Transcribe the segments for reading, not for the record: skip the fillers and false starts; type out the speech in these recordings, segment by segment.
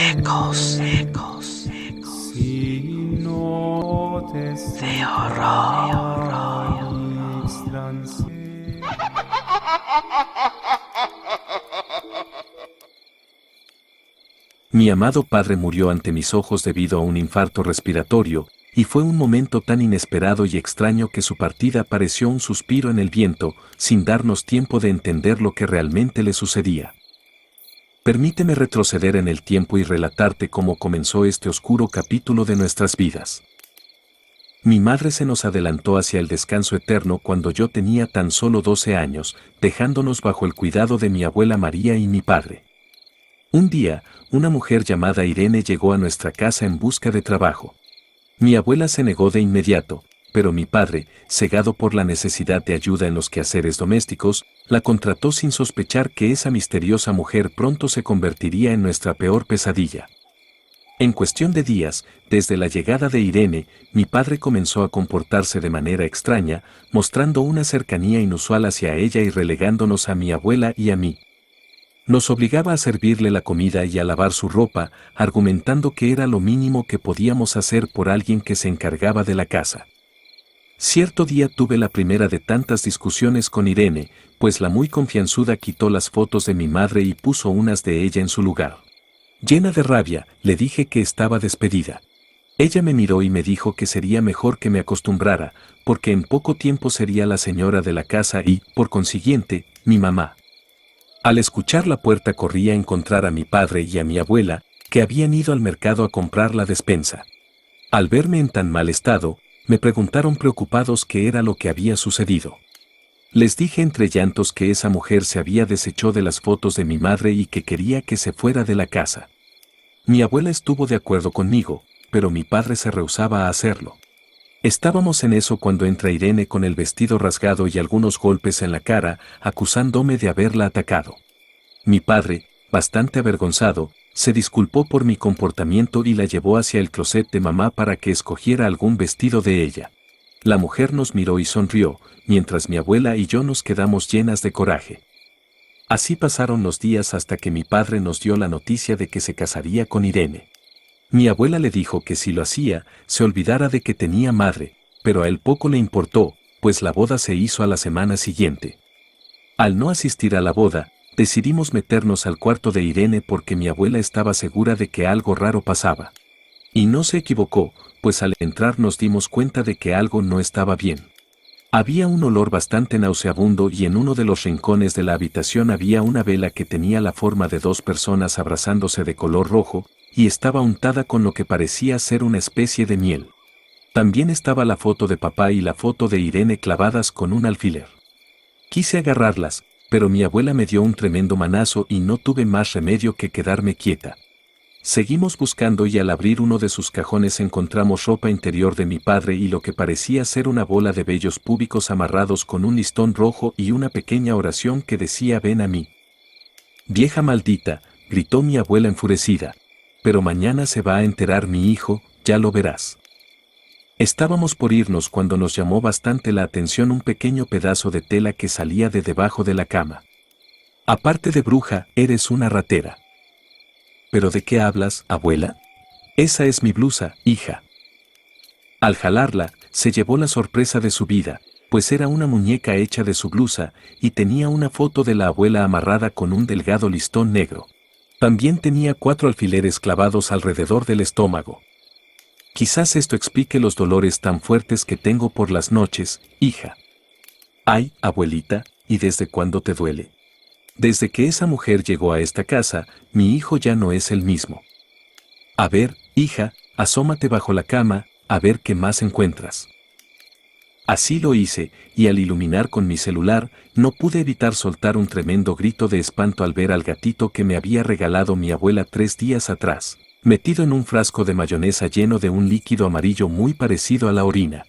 ecos de horror. Mi amado padre murió ante mis ojos debido a un infarto respiratorio, y fue un momento tan inesperado y extraño que su partida pareció un suspiro en el viento, sin darnos tiempo de entender lo que realmente le sucedía. Permíteme retroceder en el tiempo y relatarte cómo comenzó este oscuro capítulo de nuestras vidas. Mi madre se nos adelantó hacia el descanso eterno cuando yo tenía tan solo 12 años, dejándonos bajo el cuidado de mi abuela María y mi padre. Un día, una mujer llamada Irene llegó a nuestra casa en busca de trabajo. Mi abuela se negó de inmediato, pero mi padre, cegado por la necesidad de ayuda en los quehaceres domésticos, la contrató sin sospechar que esa misteriosa mujer pronto se convertiría en nuestra peor pesadilla. En cuestión de días, desde la llegada de Irene, mi padre comenzó a comportarse de manera extraña, mostrando una cercanía inusual hacia ella y relegándonos a mi abuela y a mí. Nos obligaba a servirle la comida y a lavar su ropa, argumentando que era lo mínimo que podíamos hacer por alguien que se encargaba de la casa. Cierto día tuve la primera de tantas discusiones con Irene, pues la muy confianzuda quitó las fotos de mi madre y puso unas de ella en su lugar. Llena de rabia, le dije que estaba despedida. Ella me miró y me dijo que sería mejor que me acostumbrara, porque en poco tiempo sería la señora de la casa y, por consiguiente, mi mamá. Al escuchar la puerta corrí a encontrar a mi padre y a mi abuela, que habían ido al mercado a comprar la despensa. Al verme en tan mal estado, me preguntaron preocupados qué era lo que había sucedido. Les dije entre llantos que esa mujer se había deshecho de las fotos de mi madre y que quería que se fuera de la casa. Mi abuela estuvo de acuerdo conmigo, pero mi padre se rehusaba a hacerlo. Estábamos en eso cuando entra Irene con el vestido rasgado y algunos golpes en la cara, acusándome de haberla atacado. Mi padre, bastante avergonzado, se disculpó por mi comportamiento y la llevó hacia el closet de mamá para que escogiera algún vestido de ella. La mujer nos miró y sonrió, mientras mi abuela y yo nos quedamos llenas de coraje. Así pasaron los días hasta que mi padre nos dio la noticia de que se casaría con Irene. Mi abuela le dijo que si lo hacía, se olvidara de que tenía madre, pero a él poco le importó, pues la boda se hizo a la semana siguiente. Al no asistir a la boda, decidimos meternos al cuarto de Irene porque mi abuela estaba segura de que algo raro pasaba. Y no se equivocó, pues al entrar nos dimos cuenta de que algo no estaba bien. Había un olor bastante nauseabundo y en uno de los rincones de la habitación había una vela que tenía la forma de dos personas abrazándose de color rojo, y estaba untada con lo que parecía ser una especie de miel. También estaba la foto de papá y la foto de Irene clavadas con un alfiler. Quise agarrarlas, pero mi abuela me dio un tremendo manazo y no tuve más remedio que quedarme quieta. Seguimos buscando y al abrir uno de sus cajones encontramos ropa interior de mi padre y lo que parecía ser una bola de vellos púbicos amarrados con un listón rojo y una pequeña oración que decía «Ven a mí». «Vieja maldita», gritó mi abuela enfurecida. «Pero mañana se va a enterar mi hijo, ya lo verás». Estábamos por irnos cuando nos llamó bastante la atención un pequeño pedazo de tela que salía de debajo de la cama. «Aparte de bruja, eres una ratera». «¿Pero de qué hablas, abuela?» «Esa es mi blusa, hija». Al jalarla, se llevó la sorpresa de su vida, pues era una muñeca hecha de su blusa y tenía una foto de la abuela amarrada con un delgado listón negro. También tenía 4 alfileres clavados alrededor del estómago. «Quizás esto explique los dolores tan fuertes que tengo por las noches, hija». «Ay, abuelita, ¿y desde cuándo te duele?» «Desde que esa mujer llegó a esta casa, mi hijo ya no es el mismo». «A ver, hija, asómate bajo la cama, a ver qué más encuentras». Así lo hice, y al iluminar con mi celular, no pude evitar soltar un tremendo grito de espanto al ver al gatito que me había regalado mi abuela 3 días atrás, metido en un frasco de mayonesa lleno de un líquido amarillo muy parecido a la orina.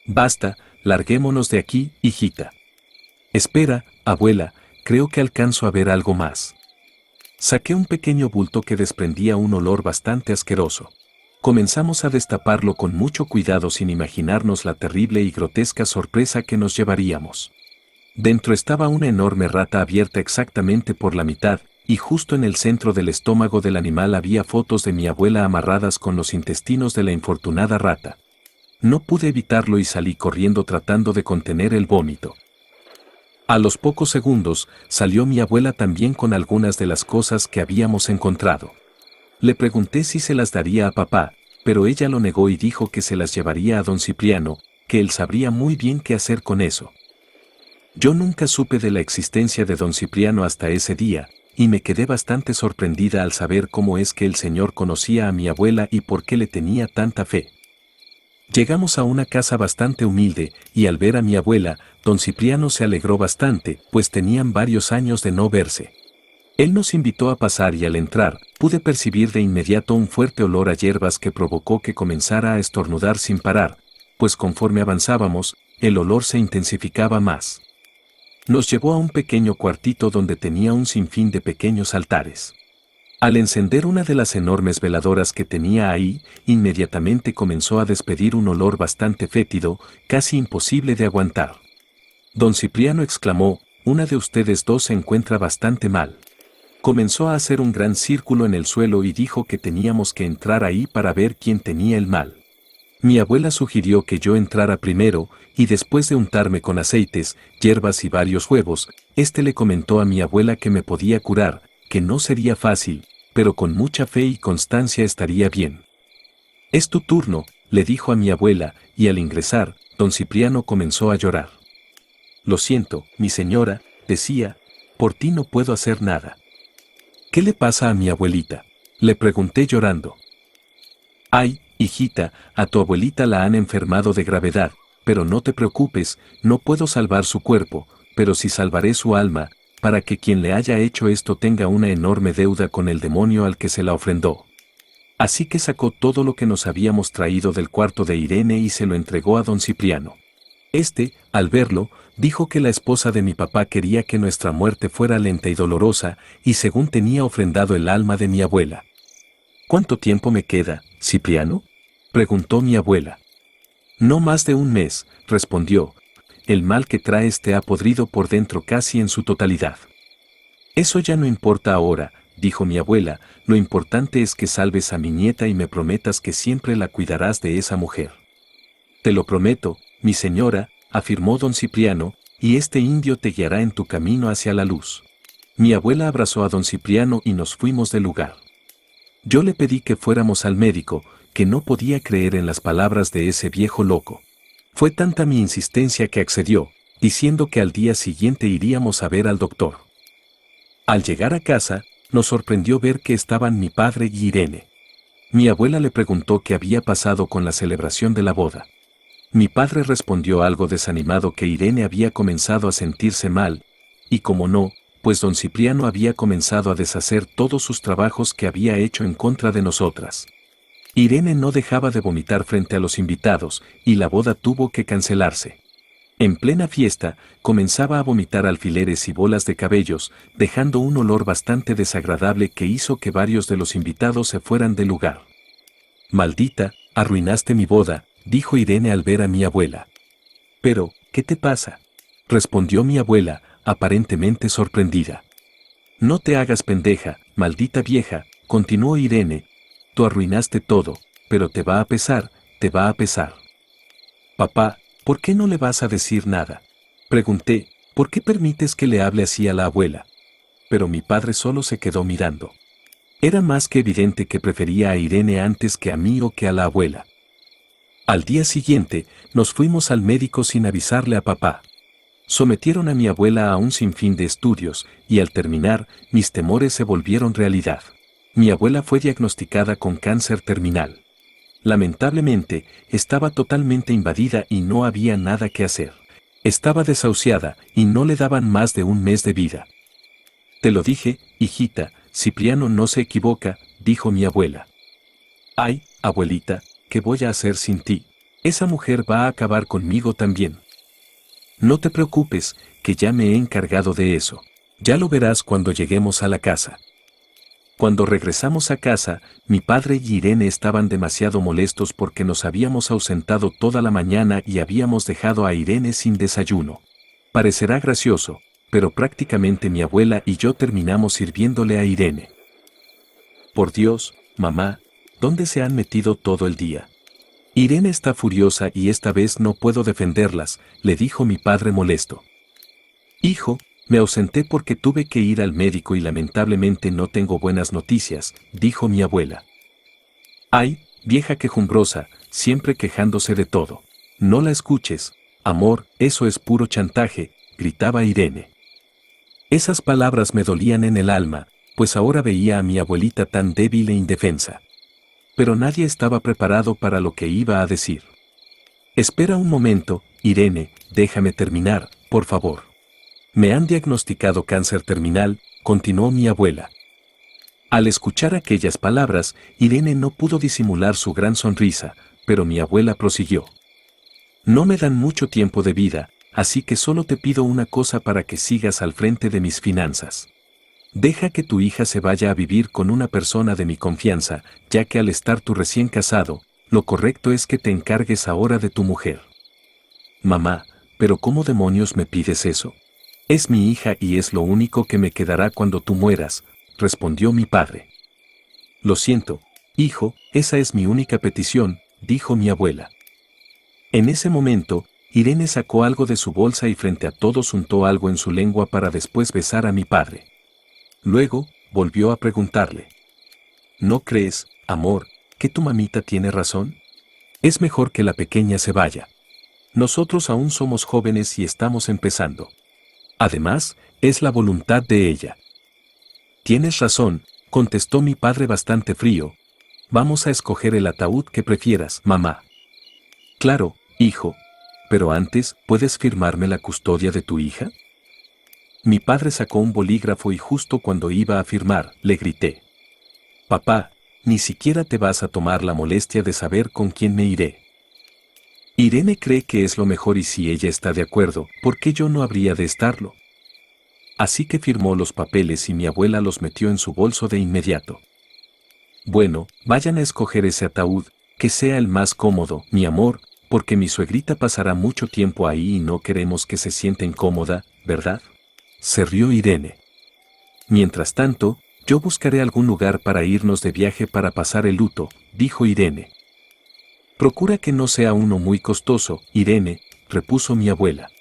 «Basta, larguémonos de aquí, hijita». «Espera, abuela, creo que alcanzo a ver algo más». Saqué un pequeño bulto que desprendía un olor bastante asqueroso. Comenzamos a destaparlo con mucho cuidado sin imaginarnos la terrible y grotesca sorpresa que nos llevaríamos. Dentro estaba una enorme rata abierta exactamente por la mitad, y justo en el centro del estómago del animal había fotos de mi abuela amarradas con los intestinos de la infortunada rata. No pude evitarlo y salí corriendo tratando de contener el vómito. A los pocos segundos, salió mi abuela también con algunas de las cosas que habíamos encontrado. Le pregunté si se las daría a papá, pero ella lo negó y dijo que se las llevaría a don Cipriano, que él sabría muy bien qué hacer con eso. Yo nunca supe de la existencia de don Cipriano hasta ese día, y me quedé bastante sorprendida al saber cómo es que el señor conocía a mi abuela y por qué le tenía tanta fe. Llegamos a una casa bastante humilde, y al ver a mi abuela, don Cipriano se alegró bastante, pues tenían varios años de no verse. Él nos invitó a pasar y al entrar, pude percibir de inmediato un fuerte olor a hierbas que provocó que comenzara a estornudar sin parar, pues conforme avanzábamos, el olor se intensificaba más. Nos llevó a un pequeño cuartito donde tenía un sinfín de pequeños altares. Al encender una de las enormes veladoras que tenía ahí, inmediatamente comenzó a despedir un olor bastante fétido, casi imposible de aguantar. Don Cipriano exclamó: «Una de ustedes dos se encuentra bastante mal». Comenzó a hacer un gran círculo en el suelo y dijo que teníamos que entrar ahí para ver quién tenía el mal. Mi abuela sugirió que yo entrara primero, y después de untarme con aceites, hierbas y varios huevos, le comentó a mi abuela que me podía curar, que no sería fácil, pero con mucha fe y constancia estaría bien. «Es tu turno», le dijo a mi abuela, y al ingresar, don Cipriano comenzó a llorar. «Lo siento, mi señora», decía, «por ti no puedo hacer nada». «¿Qué le pasa a mi abuelita?», le pregunté llorando. «Ay, hijita, a tu abuelita la han enfermado de gravedad, pero no te preocupes, no puedo salvar su cuerpo, pero sí salvaré su alma, para que quien le haya hecho esto tenga una enorme deuda con el demonio al que se la ofrendó». Así que sacó todo lo que nos habíamos traído del cuarto de Irene y se lo entregó a don Cipriano. Al verlo, dijo que la esposa de mi papá quería que nuestra muerte fuera lenta y dolorosa, y según tenía ofrendado el alma de mi abuela. «¿Cuánto tiempo me queda, Cipriano?», preguntó mi abuela. «No más de un mes», respondió. «El mal que traes te ha podrido por dentro casi en su totalidad». «Eso ya no importa ahora», dijo mi abuela, «lo importante es que salves a mi nieta y me prometas que siempre la cuidarás de esa mujer». «Te lo prometo, mi señora», afirmó don Cipriano, «y este indio te guiará en tu camino hacia la luz». Mi abuela abrazó a don Cipriano y nos fuimos del lugar. Yo le pedí que fuéramos al médico, que no podía creer en las palabras de ese viejo loco. Fue tanta mi insistencia que accedió, diciendo que al día siguiente iríamos a ver al doctor. Al llegar a casa, nos sorprendió ver que estaban mi padre y Irene. Mi abuela le preguntó qué había pasado con la celebración de la boda. Mi padre respondió algo desanimado que Irene había comenzado a sentirse mal, y como no, pues don Cipriano había comenzado a deshacer todos sus trabajos que había hecho en contra de nosotras. Irene no dejaba de vomitar frente a los invitados, y la boda tuvo que cancelarse. En plena fiesta, comenzaba a vomitar alfileres y bolas de cabellos, dejando un olor bastante desagradable que hizo que varios de los invitados se fueran del lugar. «Maldita, arruinaste mi boda», dijo Irene al ver a mi abuela. «Pero, ¿qué te pasa?», respondió mi abuela, aparentemente sorprendida. «No te hagas pendeja, maldita vieja», continuó Irene, «tú arruinaste todo, pero te va a pesar, te va a pesar». «Papá, ¿por qué no le vas a decir nada?», pregunté. «¿Por qué permites que le hable así a la abuela?». Pero mi padre solo se quedó mirando. Era más que evidente que prefería a Irene antes que a mí o que a la abuela. Al día siguiente, nos fuimos al médico sin avisarle a papá. Sometieron a mi abuela a un sinfín de estudios, y al terminar, mis temores se volvieron realidad. Mi abuela fue diagnosticada con cáncer terminal. Lamentablemente, estaba totalmente invadida y no había nada que hacer. Estaba desahuciada, y no le daban más de un mes de vida. «Te lo dije, hijita, Cipriano no se equivoca», dijo mi abuela. «Ay, abuelita, ¿qué voy a hacer sin ti? Esa mujer va a acabar conmigo también». «No te preocupes, que ya me he encargado de eso. Ya lo verás cuando lleguemos a la casa». Cuando regresamos a casa, mi padre y Irene estaban demasiado molestos porque nos habíamos ausentado toda la mañana y habíamos dejado a Irene sin desayuno. Parecerá gracioso, pero prácticamente mi abuela y yo terminamos sirviéndole a Irene. Por Dios, mamá, ¿dónde se han metido todo el día? Irene está furiosa y esta vez no puedo defenderlas, le dijo mi padre molesto. Hijo, me ausenté porque tuve que ir al médico y lamentablemente no tengo buenas noticias, dijo mi abuela. Ay, vieja quejumbrosa, siempre quejándose de todo. No la escuches, amor, eso es puro chantaje, gritaba Irene. Esas palabras me dolían en el alma, pues ahora veía a mi abuelita tan débil e indefensa. Pero nadie estaba preparado para lo que iba a decir. Espera un momento, Irene, déjame terminar, por favor. Me han diagnosticado cáncer terminal, continuó mi abuela. Al escuchar aquellas palabras, Irene no pudo disimular su gran sonrisa, pero mi abuela prosiguió. No me dan mucho tiempo de vida, así que solo te pido una cosa para que sigas al frente de mis finanzas. Deja que tu hija se vaya a vivir con una persona de mi confianza, ya que al estar tú recién casado, lo correcto es que te encargues ahora de tu mujer. Mamá, ¿pero cómo demonios me pides eso? Es mi hija y es lo único que me quedará cuando tú mueras, respondió mi padre. Lo siento, hijo, esa es mi única petición, dijo mi abuela. En ese momento, Irene sacó algo de su bolsa y frente a todos untó algo en su lengua para después besar a mi padre. Luego, volvió a preguntarle. ¿No crees, amor, que tu mamita tiene razón? Es mejor que la pequeña se vaya. Nosotros aún somos jóvenes y estamos empezando. Además, es la voluntad de ella. Tienes razón, contestó mi padre bastante frío. Vamos a escoger el ataúd que prefieras, mamá. Claro, hijo. Pero antes, ¿puedes firmarme la custodia de tu hija? Mi padre sacó un bolígrafo y justo cuando iba a firmar, le grité. Papá, ni siquiera te vas a tomar la molestia de saber con quién me iré. Irene cree que es lo mejor y si ella está de acuerdo, ¿por qué yo no habría de estarlo? Así que firmó los papeles y mi abuela los metió en su bolso de inmediato. Bueno, vayan a escoger ese ataúd, que sea el más cómodo, mi amor, porque mi suegrita pasará mucho tiempo ahí y no queremos que se sienta incómoda, ¿verdad? Se rió Irene. Mientras tanto, yo buscaré algún lugar para irnos de viaje para pasar el luto, dijo Irene. Procura que no sea uno muy costoso, Irene, repuso mi abuela.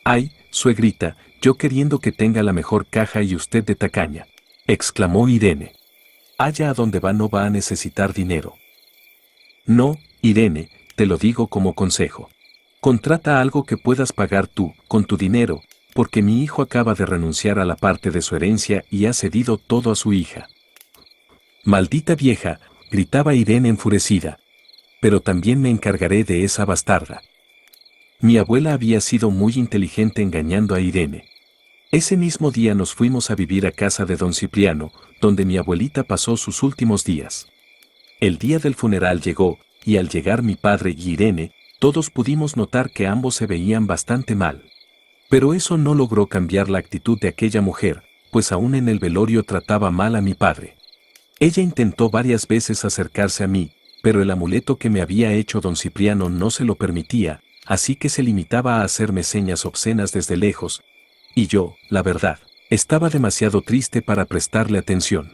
Ay, suegrita, yo queriendo que tenga la mejor caja y usted de tacaña, exclamó Irene. Allá a donde va no va a necesitar dinero. No, Irene, te lo digo como consejo. Contrata algo que puedas pagar tú, con tu dinero, porque mi hijo acaba de renunciar a la parte de su herencia y ha cedido todo a su hija. Maldita vieja, gritaba Irene enfurecida. Pero también me encargaré de esa bastarda. Mi abuela había sido muy inteligente engañando a Irene. Ese mismo día nos fuimos a vivir a casa de don Cipriano, donde mi abuelita pasó sus últimos días. El día del funeral llegó, y al llegar mi padre y Irene, todos pudimos notar que ambos se veían bastante mal. Pero eso no logró cambiar la actitud de aquella mujer, pues aún en el velorio trataba mal a mi padre. Ella intentó varias veces acercarse a mí, pero el amuleto que me había hecho don Cipriano no se lo permitía, así que se limitaba a hacerme señas obscenas desde lejos, y yo, la verdad, estaba demasiado triste para prestarle atención.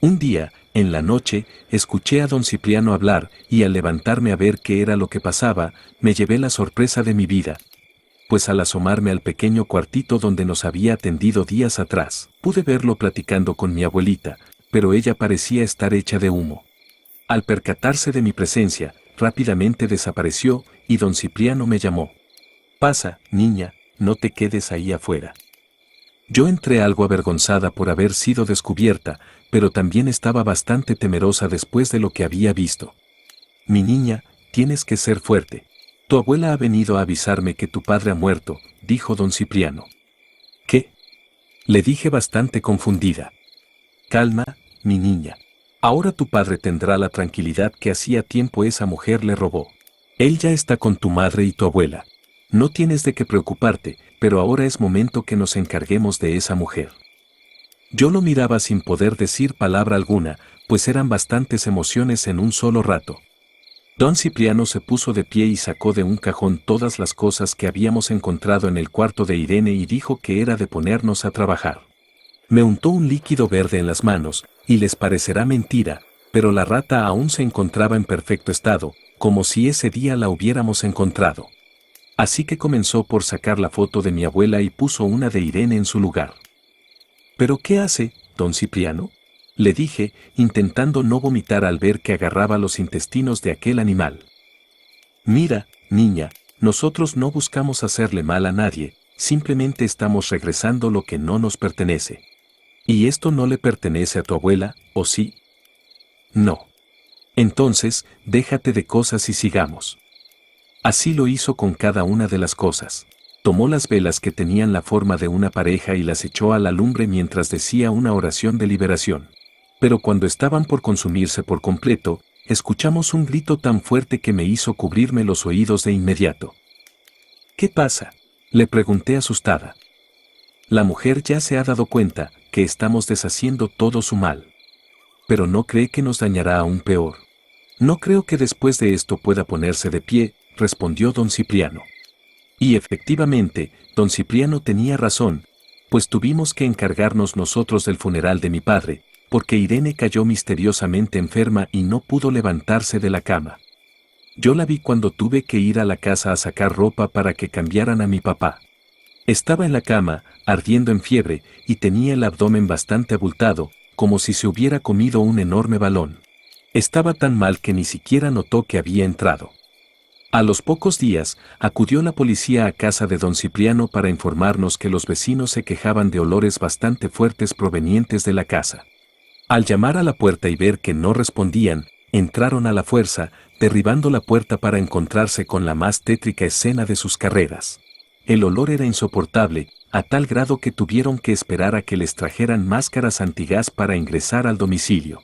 Un día, en la noche, escuché a don Cipriano hablar, y al levantarme a ver qué era lo que pasaba, me llevé la sorpresa de mi vida. Pues al asomarme al pequeño cuartito donde nos había atendido días atrás, pude verlo platicando con mi abuelita, pero ella parecía estar hecha de humo. Al percatarse de mi presencia, rápidamente desapareció, y don Cipriano me llamó. Pasa, niña, no te quedes ahí afuera. Yo entré algo avergonzada por haber sido descubierta, pero también estaba bastante temerosa después de lo que había visto. Mi niña, tienes que ser fuerte. Tu abuela ha venido a avisarme que tu padre ha muerto, dijo don Cipriano. ¿Qué? Le dije bastante confundida. Calma, mi niña. Ahora tu padre tendrá la tranquilidad que hacía tiempo esa mujer le robó. Él ya está con tu madre y tu abuela. No tienes de qué preocuparte, pero ahora es momento que nos encarguemos de esa mujer. Yo lo miraba sin poder decir palabra alguna, pues eran bastantes emociones en un solo rato. Don Cipriano se puso de pie y sacó de un cajón todas las cosas que habíamos encontrado en el cuarto de Irene y dijo que era de ponernos a trabajar. Me untó un líquido verde en las manos, y les parecerá mentira, pero la rata aún se encontraba en perfecto estado, como si ese día la hubiéramos encontrado. Así que comenzó por sacar la foto de mi abuela y puso una de Irene en su lugar. ¿Pero qué hace, don Cipriano?, le dije, intentando no vomitar al ver que agarraba los intestinos de aquel animal. Mira, niña, nosotros no buscamos hacerle mal a nadie, simplemente estamos regresando lo que no nos pertenece. ¿Y esto no le pertenece a tu abuela, o sí? No. Entonces, déjate de cosas y sigamos. Así lo hizo con cada una de las cosas. Tomó las velas que tenían la forma de una pareja y las echó a la lumbre mientras decía una oración de liberación. Pero cuando estaban por consumirse por completo, escuchamos un grito tan fuerte que me hizo cubrirme los oídos de inmediato. ¿Qué pasa?, le pregunté asustada. La mujer ya se ha dado cuenta que estamos deshaciendo todo su mal. Pero no cree que nos dañará aún peor. No creo que después de esto pueda ponerse de pie, respondió don Cipriano. Y efectivamente, don Cipriano tenía razón, pues tuvimos que encargarnos nosotros del funeral de mi padre, porque Irene cayó misteriosamente enferma y no pudo levantarse de la cama. Yo la vi cuando tuve que ir a la casa a sacar ropa para que cambiaran a mi papá. Estaba en la cama, ardiendo en fiebre, y tenía el abdomen bastante abultado, como si se hubiera comido un enorme balón. Estaba tan mal que ni siquiera notó que había entrado. A los pocos días, acudió la policía a casa de don Cipriano para informarnos que los vecinos se quejaban de olores bastante fuertes provenientes de la casa. Al llamar a la puerta y ver que no respondían, entraron a la fuerza, derribando la puerta para encontrarse con la más tétrica escena de sus carreras. El olor era insoportable, a tal grado que tuvieron que esperar a que les trajeran máscaras antigas para ingresar al domicilio.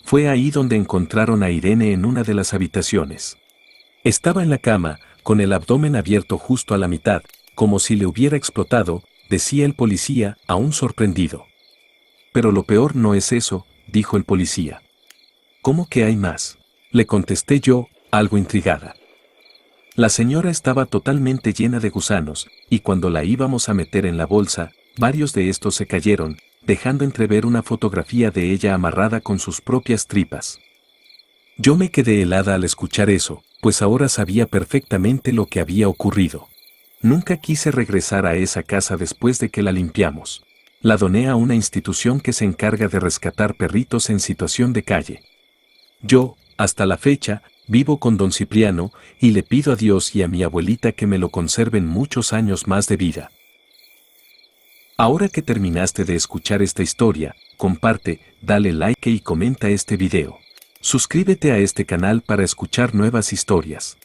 Fue ahí donde encontraron a Irene en una de las habitaciones. Estaba en la cama, con el abdomen abierto justo a la mitad, como si le hubiera explotado, decía el policía, aún sorprendido. Pero lo peor no es eso, dijo el policía. ¿Cómo que hay más?, le contesté yo, algo intrigada. La señora estaba totalmente llena de gusanos, y cuando la íbamos a meter en la bolsa, varios de estos se cayeron, dejando entrever una fotografía de ella amarrada con sus propias tripas. Yo me quedé helada al escuchar eso, pues ahora sabía perfectamente lo que había ocurrido. Nunca quise regresar a esa casa después de que la limpiamos. La doné a una institución que se encarga de rescatar perritos en situación de calle. Yo, hasta la fecha, vivo con don Cipriano y le pido a Dios y a mi abuelita que me lo conserven muchos años más de vida. Ahora que terminaste de escuchar esta historia, comparte, dale like y comenta este video. Suscríbete a este canal para escuchar nuevas historias.